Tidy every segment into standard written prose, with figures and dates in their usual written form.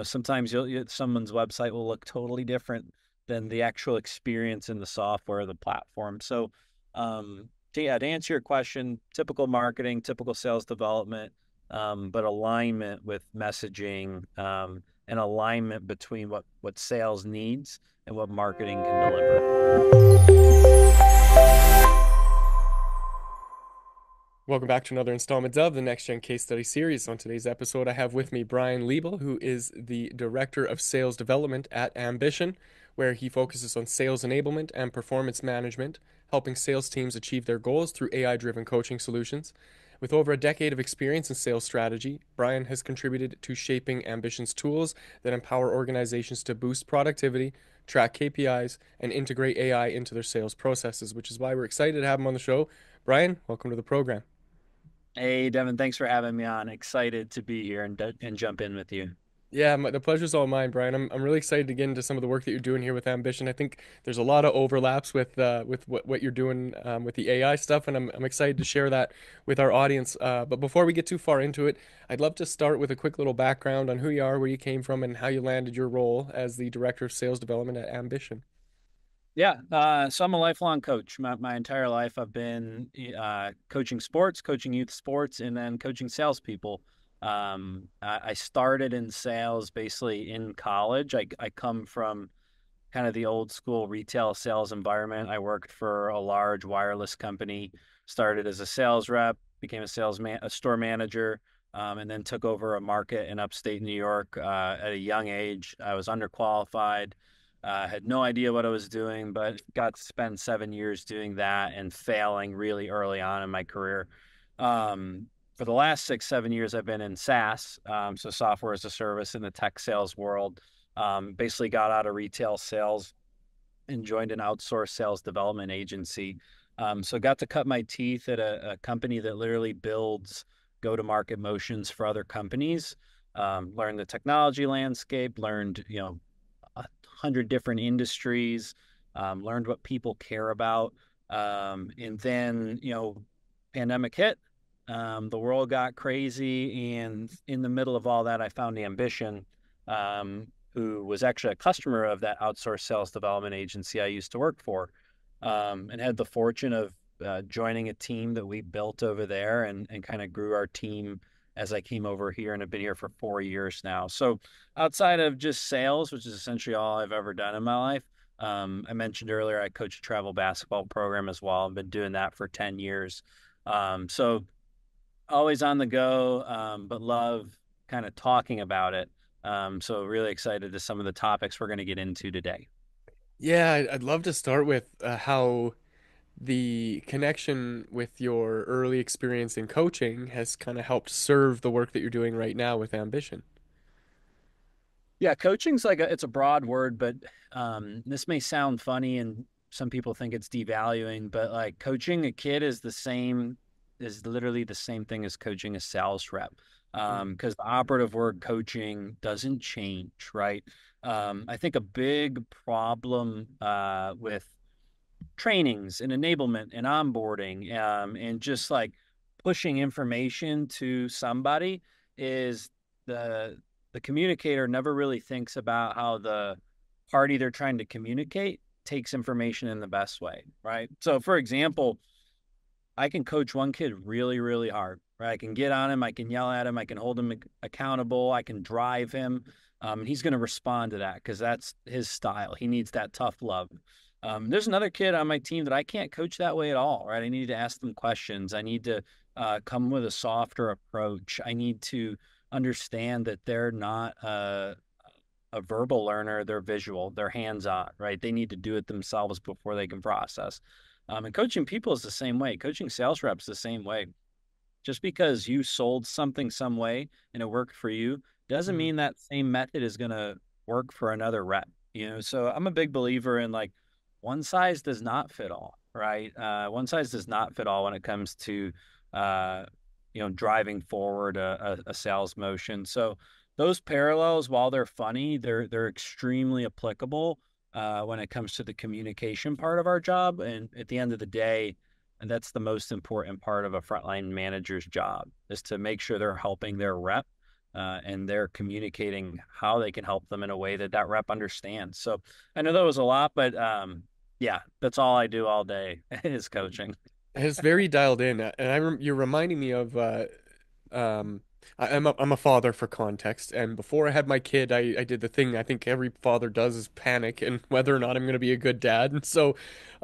Sometimes someone's website will look totally different than the actual experience in the software or the platform. So, to answer your question, typical marketing, typical sales development, but alignment with messaging, and alignment between what sales needs and what marketing can deliver. Welcome back to another installment of the Next Gen Case Study Series. On today's episode, I have with me Brian Liebel, who is the Director of Sales Development at Ambition, where he focuses on sales enablement and performance management, helping sales teams achieve their goals through AI-driven coaching solutions. With over a decade of experience in sales strategy, Brian has contributed to shaping Ambition's tools that empower organizations to boost productivity, track KPIs, and integrate AI into their sales processes, which is why we're excited to have him on the show. Brian, welcome to the program. Hey, Devin, thanks for having me on. Excited to be here and jump in with you. Yeah, the pleasure's all mine, Brian. I'm really excited to get into some of the work that you're doing here with Ambition. I think there's a lot of overlaps with what you're doing with the AI stuff, and I'm excited to share that with our audience. But before we get too far into it, I'd love to start with a quick little background on who you are, where you came from, and how you landed your role as the Director of Sales Development at Ambition. Yeah, so I'm a lifelong coach. My entire life, I've been coaching sports, coaching youth sports, and then coaching salespeople. I started in sales basically in college. I come from kind of the old school retail sales environment. I worked for a large wireless company, started as a sales rep, became a store manager, and then took over a market in upstate New York at a young age. I was underqualified, had no idea what I was doing, but got to spend 7 years doing that and failing really early on in my career. For the last 6, 7 years, I've been in SaaS, so software as a service in the tech sales world. Basically got out of retail sales and joined an outsourced sales development agency. So got to cut my teeth at a company that literally builds go-to-market motions for other companies. Learned the technology landscape, learned 100 different industries, learned what people care about, and then pandemic hit. The world got crazy, and in the middle of all that, I found Ambition, who was actually a customer of that outsourced sales development agency I used to work for, and had the fortune of joining a team that we built over there and kind of grew our team as I came over here and have been here for 4 years now. So outside of just sales, which is essentially all I've ever done in my life, I mentioned earlier I coach a travel basketball program as well. I've been doing that for 10 years. So always on the go, but love kind of talking about it. So really excited to some of the topics we're going to get into today. Yeah, I'd love to start with how the connection with your early experience in coaching has kind of helped serve the work that you're doing right now with Ambition. Yeah, coaching's it's a broad word, but this may sound funny and some people think it's devaluing, but like coaching a kid is literally the same thing as coaching a sales rep. Because the operative word coaching doesn't change, right? I think a big problem with trainings and enablement and onboarding, and just like pushing information to somebody is the the communicator never really thinks about how the party they're trying to communicate takes information in the best way, right? So for example, I can coach one kid really, really hard, right? I can get on him, I can yell at him, I can hold him accountable, I can drive him. And he's going to respond to that because that's his style. He needs that tough love. There's another kid on my team that I can't coach that way at all, right? I need to ask them questions. I need to come with a softer approach. I need to understand that they're not a verbal learner, they're visual, they're hands-on, right? They need to do it themselves before they can process. And coaching people is the same way. Coaching sales reps the same way. Just because you sold something some way and it worked for you doesn't Mhm. mean that same method is going to work for another rep. So I'm a big believer in like one size does not fit all, right? One size does not fit all when it comes to uh, driving forward a sales motion. So those parallels, while they're funny, they're extremely applicable when it comes to the communication part of our job. And at the end of the day, and that's the most important part of a frontline manager's job is to make sure they're helping their rep and they're communicating how they can help them in a way that that rep understands. So I know that was a lot, but yeah, that's all I do all day is coaching. It's very dialed in, and you're reminding me of um, I'm a father for context, and before I had my kid, I did the thing I think every father does is panic and whether or not I'm going to be a good dad. And so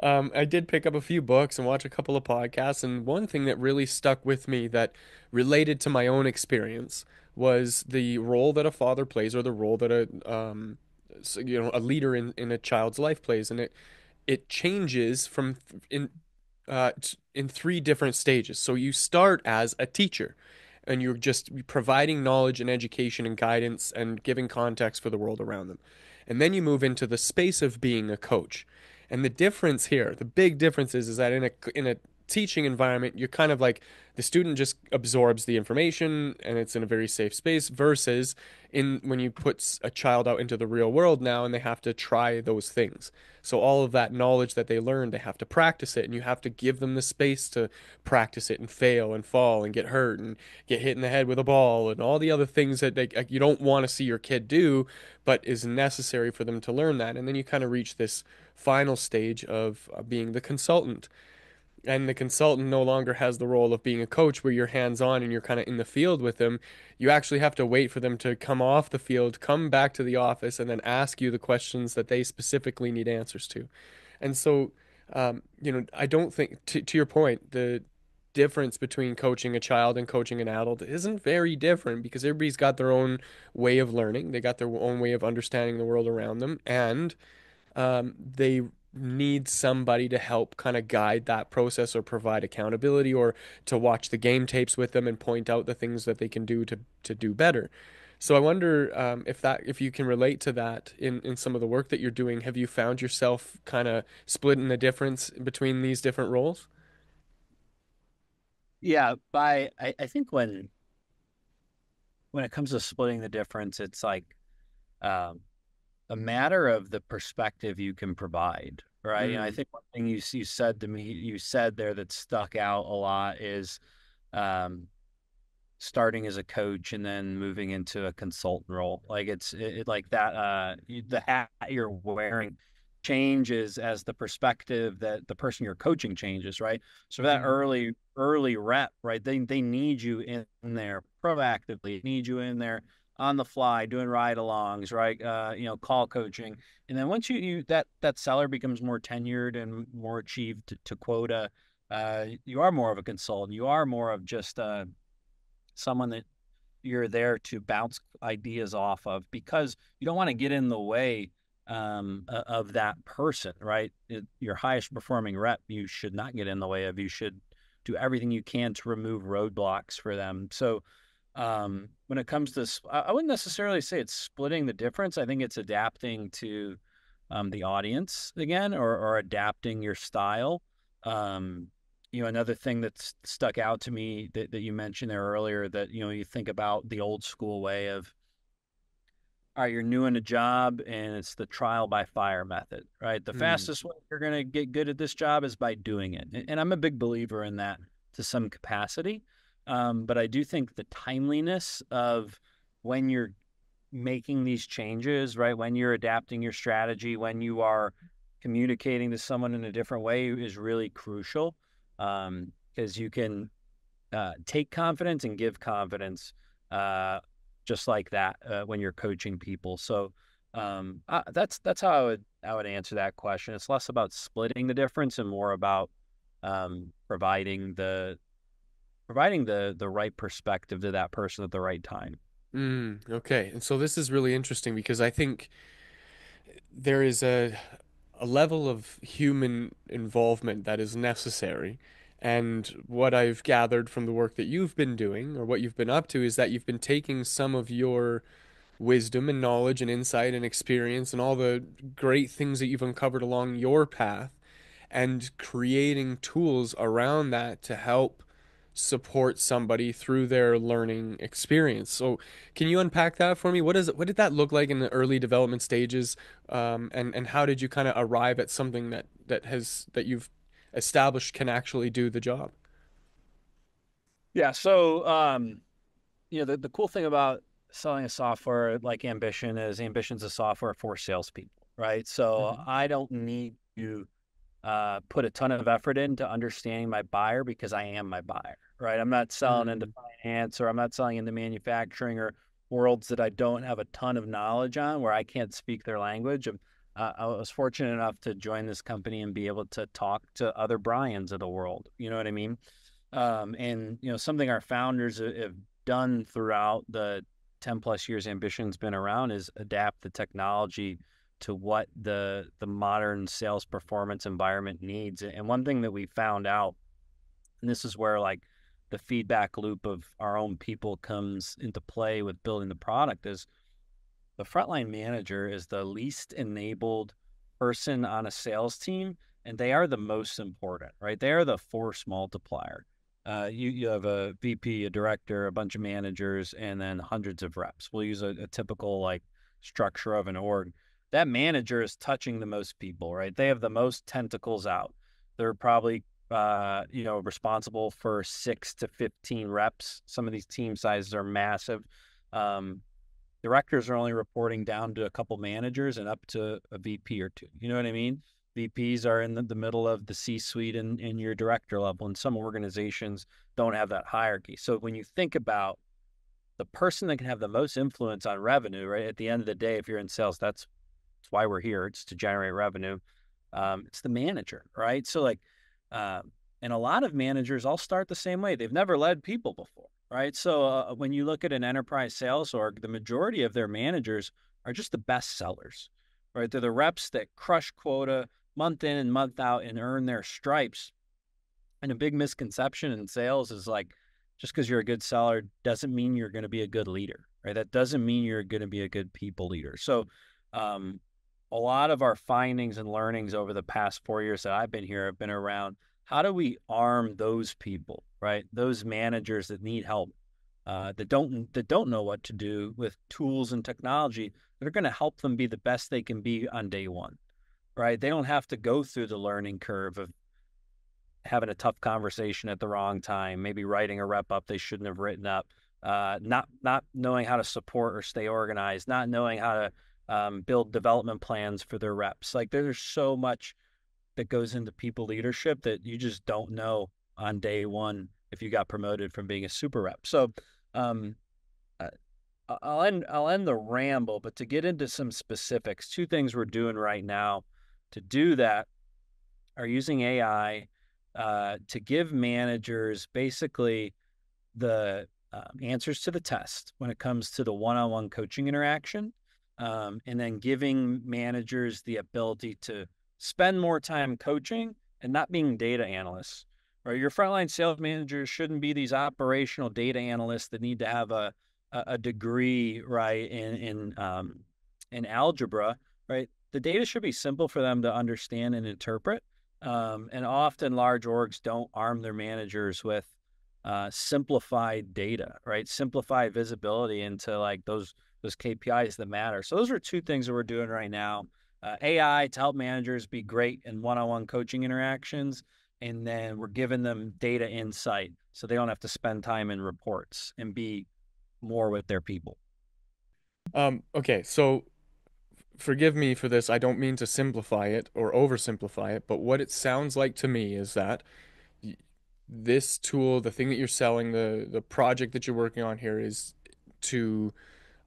I did pick up a few books and watch a couple of podcasts, and one thing that really stuck with me that related to my own experience was the role that a father plays, or the role that a leader in a child's life plays, and it changes from in three different stages. So you start as a teacher, and you're just providing knowledge and education and guidance and giving context for the world around them. And then you move into the space of being a coach. And the difference here, the big difference is that in a teaching environment, you're kind of like the student just absorbs the information and it's in a very safe space versus in when you put a child out into the real world now and they have to try those things. So all of that knowledge that they learned, they have to practice it, and you have to give them the space to practice it and fail and fall and get hurt and get hit in the head with a ball and all the other things that you don't want to see your kid do, but is necessary for them to learn that. And then you kind of reach this final stage of being the consultant, and the consultant no longer has the role of being a coach where you're hands on and you're kind of in the field with them. You actually have to wait for them to come off the field, come back to the office, and then ask you the questions that they specifically need answers to. And so, I don't think, to your point, the difference between coaching a child and coaching an adult isn't very different because everybody's got their own way of learning. They got their own way of understanding the world around them. And they need somebody to help kind of guide that process or provide accountability or to watch the game tapes with them and point out the things that they can do to do better. So I wonder if you can relate to that in some of the work that you're doing. Have you found yourself kind of splitting the difference between these different roles? Yeah, I think when it comes to splitting the difference, it's like um, a matter of the perspective you can provide, right? And I Mm, think one thing you said to me, you said there that stuck out a lot is um, starting as a coach and then moving into a consultant role. Like like that the hat you're wearing changes as the perspective that the person you're coaching changes, right? So that mm, early rep, right? They need you in there proactively, need you in there on the fly doing ride-alongs, right? Call coaching. And then once you that seller becomes more tenured and more achieved to quota, you are more of a consultant. You are more of just someone that you're there to bounce ideas off of because you don't want to get in the way of that person, right? Your highest performing rep, you should not get in the way of. You should do everything you can to remove roadblocks for them. So when it comes to, I wouldn't necessarily say it's splitting the difference. I think it's adapting to the audience again, or adapting your style. Um, Another thing that's stuck out to me that you mentioned there earlier that, you think about the old school way of, all right, you're new in a job and it's the trial by fire method, right? The mm, fastest way you're going to get good at this job is by doing it. And I'm a big believer in that to some capacity. But I do think the timeliness of when you're making these changes, right? When you're adapting your strategy, when you are communicating to someone in a different way is really crucial because you can take confidence and give confidence uh, just like that when you're coaching people. So that's how I would answer that question. It's less about splitting the difference and more about providing the right perspective to that person at the right time. okay. And so this is really interesting because I think there is a level of human involvement that is necessary. And what I've gathered from the work that you've been doing or what you've been up to is that you've been taking some of your wisdom and knowledge and insight and experience and all the great things that you've uncovered along your path and creating tools around that to help support somebody through their learning experience. So, can you unpack that for me? What did that look like in the early development stages, and how did you kind of arrive at something that you've established can actually do the job? Yeah. So, the cool thing about selling a software like Ambition's a software for salespeople, right? So Hmm. I don't need to put a ton of effort into understanding my buyer because I am my buyer, right? I'm not selling into Mm. finance or I'm not selling into manufacturing or worlds that I don't have a ton of knowledge on where I can't speak their language. I was fortunate enough to join this company and be able to talk to other Brians of the world. You know what I mean? And something our founders have done throughout the 10 plus years Ambition's been around is adapt the technology to what the modern sales performance environment needs. And one thing that we found out, and this is where like the feedback loop of our own people comes into play with building the product, is the frontline manager is the least enabled person on a sales team, and they are the most important, right? They are the force multiplier. You have a VP, a director, a bunch of managers, and then hundreds of reps. We'll use a typical like structure of an org. That manager is touching the most people, right? They have the most tentacles out. They're probably responsible for 6 to 15 reps. Some of these team sizes are massive. Um, Directors are only reporting down to a couple managers and up to a VP or two. You know what I mean? VPs are in the middle of the C-suite and in your director level, and some organizations don't have that hierarchy. So when you think about the person that can have the most influence on revenue, right? At the end of the day, if you're in sales, that's why we're here. It's to generate revenue. It's the manager, right? So like, uh, and a lot of managers all start the same way. They've never led people before, right? So when you look at an enterprise sales org, the majority of their managers are just the best sellers, right? They're the reps that crush quota month in and month out and earn their stripes. And a big misconception in sales is like, just because you're a good seller doesn't mean you're going to be a good leader, right? That doesn't mean you're going to be a good people leader. So, a lot of our findings and learnings over the past 4 years that I've been here have been around how do we arm those people, right? Those managers that need help, that don't know what to do with tools and technology that are going to help them be the best they can be on day one, right? They don't have to go through the learning curve of having a tough conversation at the wrong time, maybe writing a rep up they shouldn't have written up, not knowing how to support or stay organized, not knowing how to build development plans for their reps. Like there's so much that goes into people leadership that you just don't know on day one if you got promoted from being a super rep. So um, uh, I'll end the ramble, but to get into some specifics, two things we're doing right now to do that are using AI to give managers basically the answers to the test when it comes to the one-on-one coaching interaction, and then giving managers the ability to spend more time coaching and not being data analysts. Right, your frontline sales managers shouldn't be these operational data analysts that need to have a degree, right, in algebra. Right, the data should be simple for them to understand and interpret. And often large orgs don't arm their managers with simplified data, right? Simplified visibility into like those KPIs that matter. So those are two things that we're doing right now. AI to help managers be great in one-on-one coaching interactions, and then we're giving them data insight so they don't have to spend time in reports and be more with their people. Okay, so forgive me for this. I don't mean to simplify it or oversimplify it, but what it sounds like to me is that this tool, the thing that you're selling, the project that you're working on here is to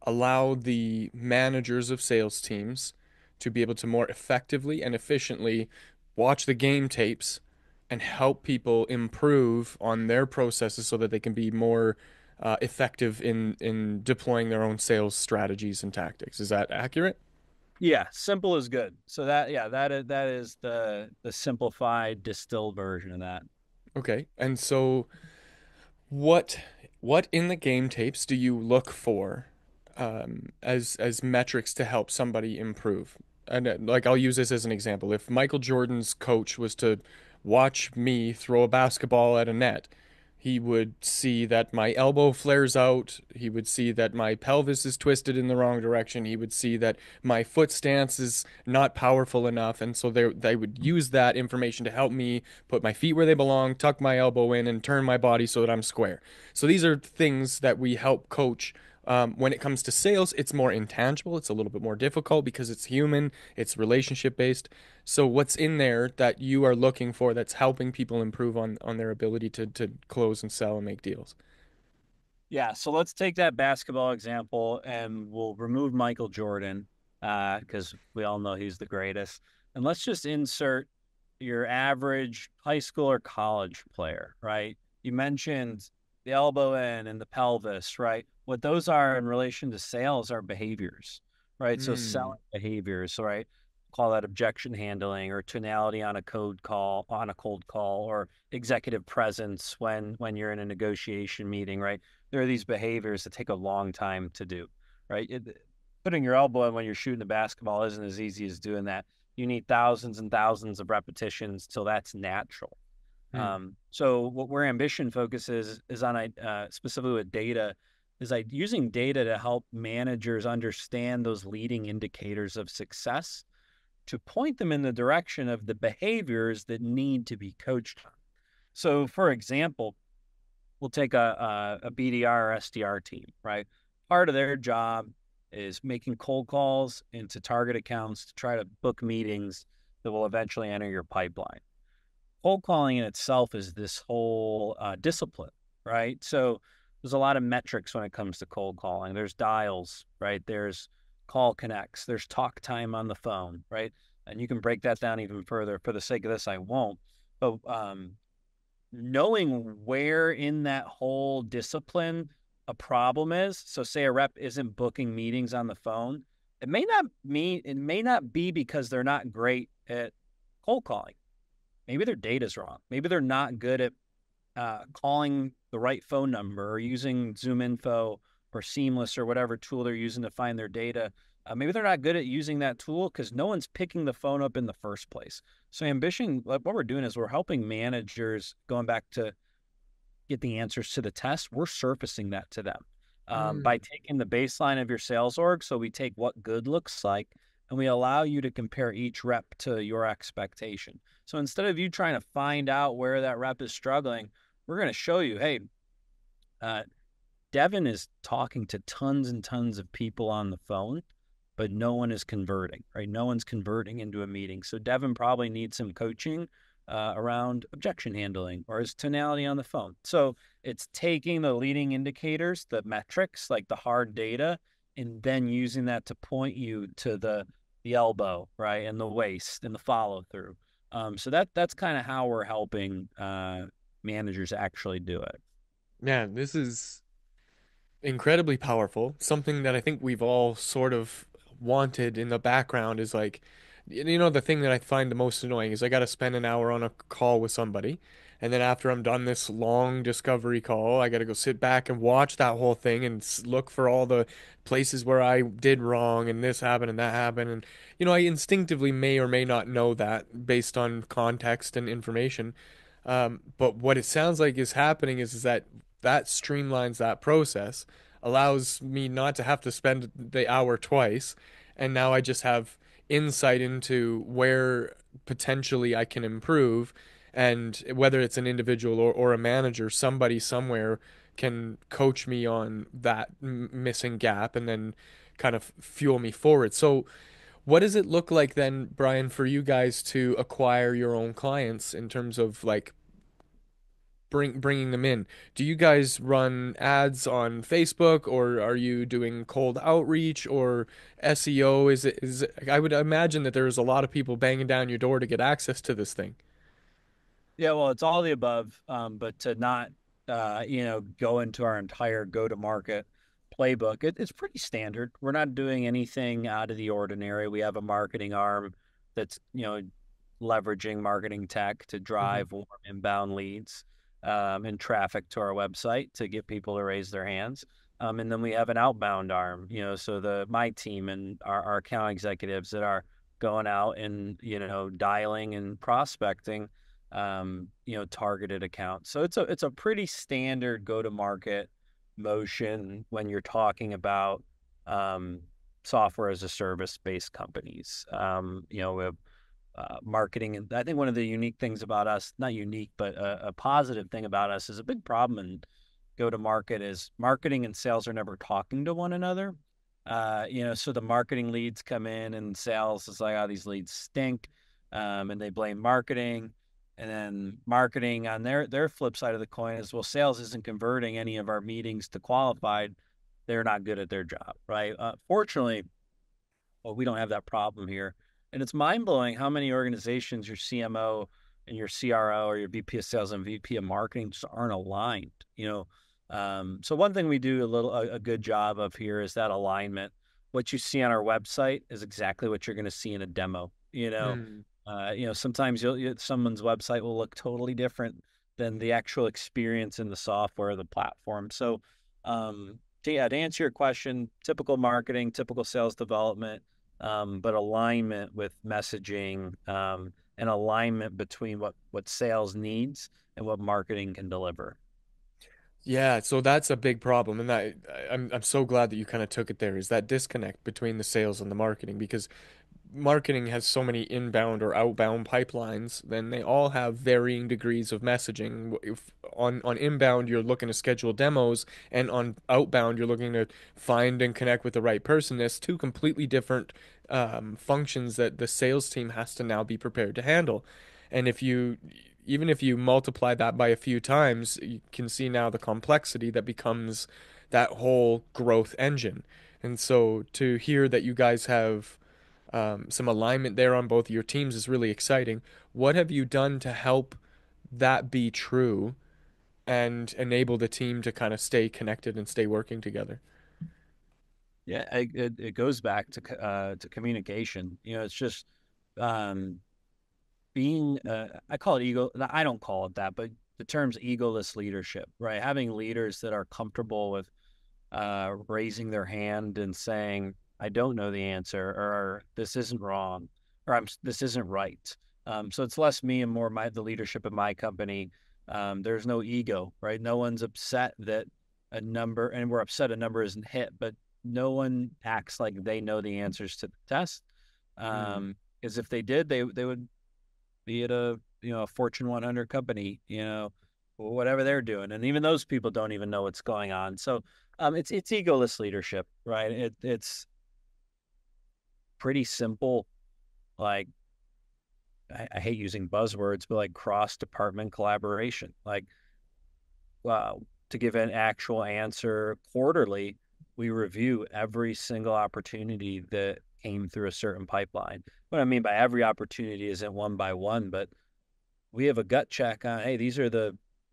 allow the managers of sales teams to be able to more effectively and efficiently watch the game tapes and help people improve on their processes so that they can be more effective in deploying their own sales strategies and tactics. Is that accurate? Yeah, simple is good. So that is the simplified distilled version of that. Okay. And so what what in the game tapes do you look for as metrics to help somebody improve? And like I'll use this as an example. If Michael Jordan's coach was to watch me throw a basketball at a net, he would see that my elbow flares out. He would see that my pelvis is twisted in the wrong direction. He would see that my foot stance is not powerful enough. And so they would use that information to help me put my feet where they belong, tuck my elbow in, and turn my body so that I'm square. So these are things that we help coach When it comes to sales, it's more intangible. It's a little bit more difficult because it's human, it's relationship based. So what's in there that you are looking for that's helping people improve on their ability to close and sell and make deals? Yeah, so let's take that basketball example and we'll remove Michael Jordan because we all know he's the greatest. And let's just insert your average high school or college player, right? You mentioned the elbow in and the pelvis, right? What those are in relation to sales are behaviors, right? So Mm, selling behaviors, right? Call that objection handling or tonality on a code call, on a cold call, or executive presence when you're in a negotiation meeting, right? There are these behaviors that take a long time to do, right? Putting your elbow in when you're shooting the basketball isn't as easy as doing that. You need thousands and thousands of repetitions till that's natural. mm, So where ambition focuses is on specifically with data, is like using data to help managers understand those leading indicators of success to point them in the direction of the behaviors that need to be coached on. So, for example, we'll take a BDR or SDR team, right? Part of their job is making cold calls into target accounts to try to book meetings that will eventually enter your pipeline. Cold calling in itself is this whole discipline, right? So there's a lot of metrics when it comes to cold calling. There's dials, right? There's call connects. There's talk time on the phone, right? And you can break that down even further. For the sake of this, I won't. But knowing where in that whole discipline a problem is. So say a rep isn't booking meetings on the phone. It may not be because they're not great at cold calling. Maybe their data's wrong. Maybe they're not good at calling the right phone number or using Zoom Info or Seamless or whatever tool they're using to find their data. Maybe they're not good at using that tool because no one's picking the phone up in the first place. So ambition, what we're doing is we're helping managers going back to get the answers to the test. We're surfacing that to them by mm. taking the baseline of your sales org. So we take what good looks like and we allow you to compare each rep to your expectation. So instead of you trying to find out where that rep is struggling, we're going to show you, hey, uh, Devin is talking to tons and tons of people on the phone, but no one is converting, right? No one's converting into a meeting. So Devin probably needs some coaching around objection handling or his tonality on the phone. So it's taking the leading indicators, the metrics, like the hard data, and then using that to point you to the elbow, right, and the waist and the follow through. So that's kind of how we're helping managers actually do it. Man, this is incredibly powerful. Something that I think we've all sort of wanted in the background is like, the thing that I find the most annoying is I got to spend an hour on a call with somebody. And then after I'm done this long discovery call, I got to go sit back and watch that whole thing and look for all the places where I did wrong and this happened and that happened. And, I instinctively may or may not know that based on context and information. But what it sounds like is happening is that streamlines that process, allows me not to have to spend the hour twice, and now I just have insight into where potentially I can improve, and whether it's an individual or a manager, somebody somewhere can coach me on that missing gap and then kind of fuel me forward. So, what does it look like then, Brian, for you guys to acquire your own clients in terms of like bringing them in? Do you guys run ads on Facebook, or are you doing cold outreach or SEO? I would imagine that there's a lot of people banging down your door to get access to this thing. Yeah, well, it's all the above, but to not, go into our entire go-to-market playbook, it's pretty standard. We're not doing anything out of the ordinary. We have a marketing arm that's, leveraging marketing tech to Hmm. drive warm inbound leads and traffic to our website to get people to raise their hands. And then we have an outbound arm, so my team and our account executives that are going out and, dialing and prospecting targeted accounts. So it's a pretty standard go to market motion when you're talking about um, software as a service based companies. We have marketing, and I think one of the unique things about us, not unique, but a positive thing about us, is a big problem go to market is marketing and sales are never talking to one another. So the marketing leads come in and sales is like, oh, these leads stink. And they blame marketing. And then marketing on their flip side of the coin is, well, sales isn't converting any of our meetings to qualified. They're not good at their job, right? Fortunately, well, we don't have that problem here. And it's mind blowing how many organizations your CMO and your CRO or your VP of sales and VP of marketing just aren't aligned. So one thing we do a good job of here is that alignment. What you see on our website is exactly what you're going to see in a demo. Mm. Sometimes someone's website will look totally different than the actual experience in the software or the platform. So, to answer your question, typical marketing, typical sales development, but alignment with messaging, and alignment between what sales needs and what marketing can deliver. Yeah, so that's a big problem, and I'm so glad that you kind of took it there. Is that disconnect between the sales and the marketing? Because marketing has so many inbound or outbound pipelines, then they all have varying degrees of messaging. If on inbound you're looking to schedule demos, and on outbound you're looking to find and connect with the right person. There's two completely different functions that the sales team has to now be prepared to handle. And even if you multiply that by a few times, you can see now the complexity that becomes that whole growth engine. And so to hear that you guys have some alignment there on both of your teams is really exciting. What have you done to help that be true and enable the team to kind of stay connected and stay working together? Yeah, it goes back to communication. It's just um, being I call it ego. I don't call it that, but the term's egoless leadership, right? Having leaders that are comfortable with raising their hand and saying, "I don't know the answer," or "This isn't wrong," or "This isn't right." So it's less me and more the leadership of my company. There's no ego, right? No one's upset that a number, and we're upset a number isn't hit, but no one acts like they know the answers to the test. Mm. Because if they did, they would be at a Fortune 100 company, whatever they're doing, and even those people don't even know what's going on. So it's egoless leadership, right? It's pretty simple. Like I hate using buzzwords, but like cross department collaboration. Like to give an actual answer quarterly, we review every single opportunity that came through a certain pipeline. What I mean by every opportunity isn't one by one, but we have a gut check on, hey,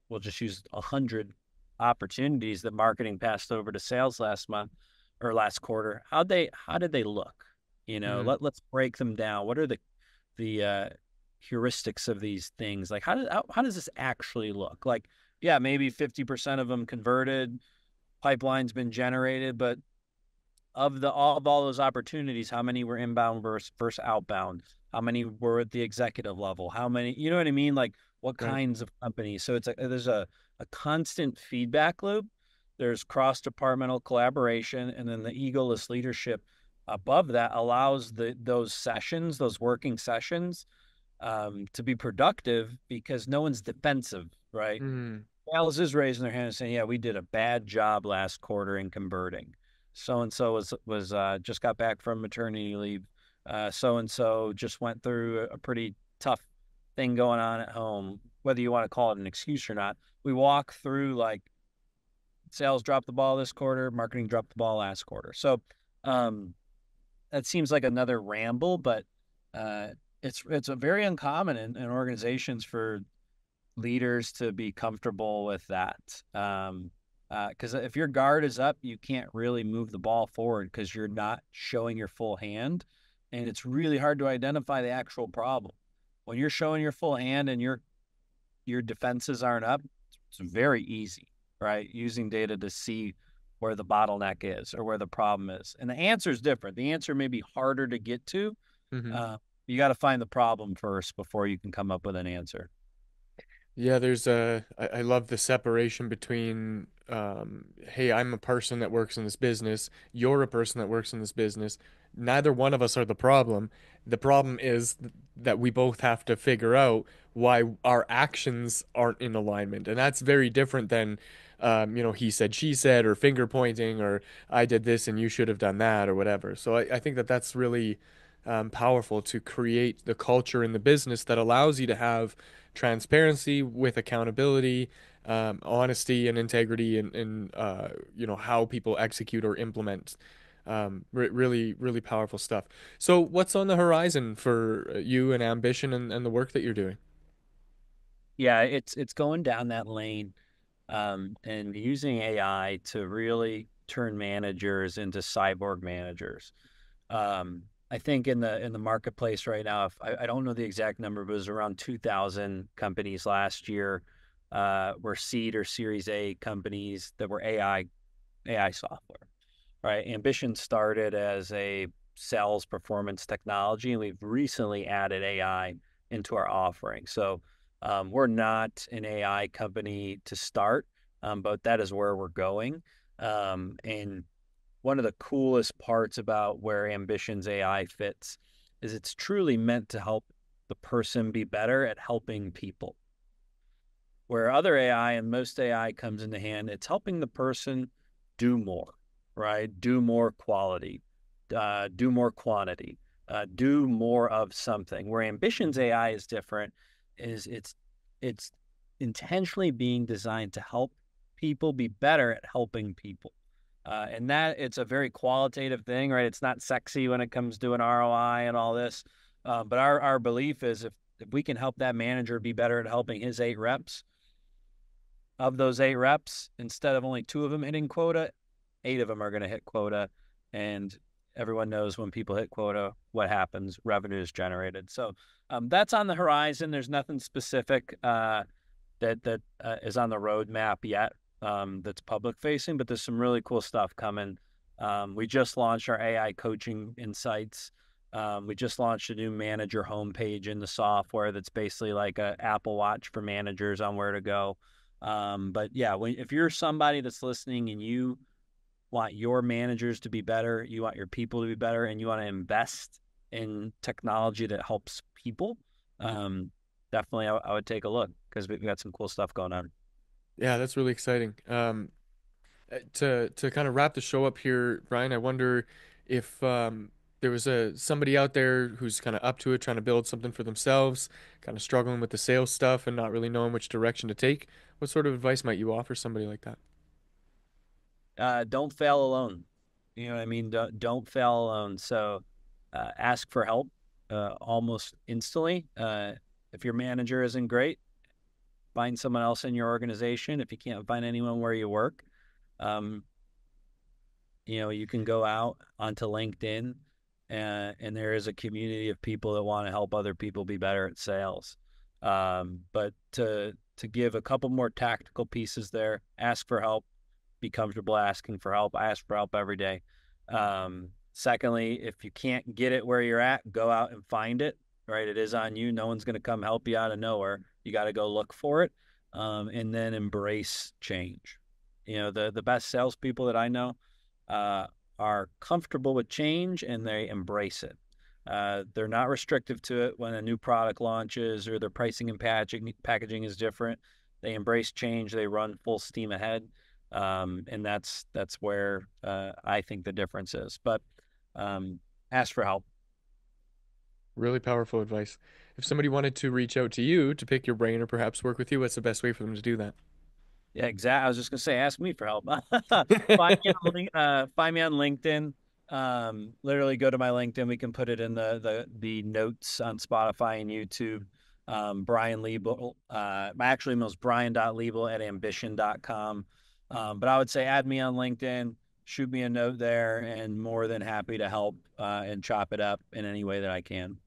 we'll just use 100 opportunities that marketing passed over to sales last month or last quarter. How did they look? Mm. Let's break them down. What are the heuristics of these things? Like how does this actually look? Like, yeah, maybe 50% of them converted, pipeline's been generated, but of all those opportunities, how many were inbound versus outbound? How many were at the executive level? How many, you know what I mean? Like what Right. kinds of companies? So there's a constant feedback loop. There's cross departmental collaboration, and then the egoless leadership above that allows those working sessions, to be productive because no one's defensive, right? Mm. Sales is raising their hand and saying, "Yeah, we did a bad job last quarter in converting. So and so was just got back from maternity leave. So and so just went through a pretty tough thing going on at home. Whether you want to call it an excuse or not, we walk through like sales dropped the ball this quarter, marketing dropped the ball last quarter. So um, that seems like another ramble, but uh, it's a very uncommon in organizations for leaders to be comfortable with that. Because if your guard is up, you can't really move the ball forward because you're not showing your full hand, and it's really hard to identify the actual problem. When you're showing your full hand and your defenses aren't up, it's very easy, right? Using data to see where the bottleneck is or where the problem is, and the answer is different. The answer may be harder to get to. Mm-hmm. Uh, you got to find the problem first before you can come up with an answer. Yeah, I love the separation between, hey, I'm a person that works in this business, you're a person that works in this business. Neither one of us are the problem. The problem is that we both have to figure out why our actions aren't in alignment. And that's very different than he said, she said, or finger pointing, or I did this and you should have done that, or whatever. So I think that that's really powerful to create the culture in the business that allows you to have transparency with accountability, honesty and integrity, and how people execute or implement. Really, really powerful stuff. So, what's on the horizon for you and Ambition and the work that you're doing? Yeah, it's going down that lane, and using AI to really turn managers into cyborg managers. I think in the marketplace right now, if I don't know the exact number, but it was around 2,000 companies last year, were seed or Series A companies that were AI software. Right? Ambition started as a sales performance technology, and we've recently added AI into our offering. So we're not an AI company to start, but that is where we're going. And one of the coolest parts about where Ambition's AI fits is it's truly meant to help the person be better at helping people. Where other AI and most AI comes into hand, it's helping the person do more, right? Do more quality, do more quantity, do more of something. Where Ambition's AI is different, is it's intentionally being designed to help people be better at helping people. And that it's a very qualitative thing, right? It's not sexy when it comes to an ROI and all this. But our belief is if we can help that manager be better at helping his 8 reps, of those 8 reps, instead of only 2 of them hitting quota, 8 of them are going to hit quota. And everyone knows when people hit quota, what happens? Revenue is generated. So that's on the horizon. There's nothing specific that is on the roadmap yet, that's public facing, but there's some really cool stuff coming. We just launched our AI coaching insights. We just launched a new manager homepage in the software that's basically like an Apple Watch for managers on where to go. But yeah, if you're somebody that's listening and you want your managers to be better, you want your people to be better, and you want to invest in technology that helps people, definitely I would take a look because we've got some cool stuff going on. Yeah, that's really exciting. To kind of wrap the show up here, Brian, I wonder if there was somebody out there who's kind of up to it, trying to build something for themselves, kind of struggling with the sales stuff and not really knowing which direction to take. What sort of advice might you offer somebody like that? Don't fail alone. You know what I mean? Don't fail alone. So ask for help almost instantly. If your manager isn't great, find someone else in your organization. If you can't find anyone where you work, um, you can go out onto LinkedIn, and there is a community of people that want to help other people be better at sales. But to give a couple more tactical pieces there, ask for help, be comfortable asking for help. I ask for help every day. Secondly, if you can't get it where you're at, go out and find it. Right, it is on you. No one's going to come help you out of nowhere. You got to go look for it, and then embrace change. The best salespeople that I know uh, are comfortable with change and they embrace it. They're not restrictive to it when a new product launches or their pricing and packaging is different. They embrace change. They run full steam ahead, and that's where I think the difference is. But ask for help. Really powerful advice. If somebody wanted to reach out to you to pick your brain or perhaps work with you, what's the best way for them to do that? Yeah, exactly. I was just gonna say, ask me for help. Find me on LinkedIn. Literally go to my LinkedIn. We can put it in the notes on Spotify and YouTube. Brian Liebel. My actual email is brian.liebel@ambition.com. But I would say add me on LinkedIn, shoot me a note there, and more than happy to help and chop it up in any way that I can.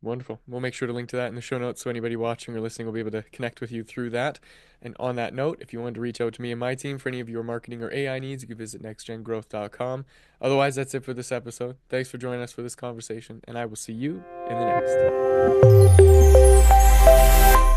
Wonderful. We'll make sure to link to that in the show notes so anybody watching or listening will be able to connect with you through that. And on that note, if you wanted to reach out to me and my team for any of your marketing or AI needs, you can visit nextgengrowth.com. Otherwise, that's it for this episode. Thanks for joining us for this conversation, and I will see you in the next.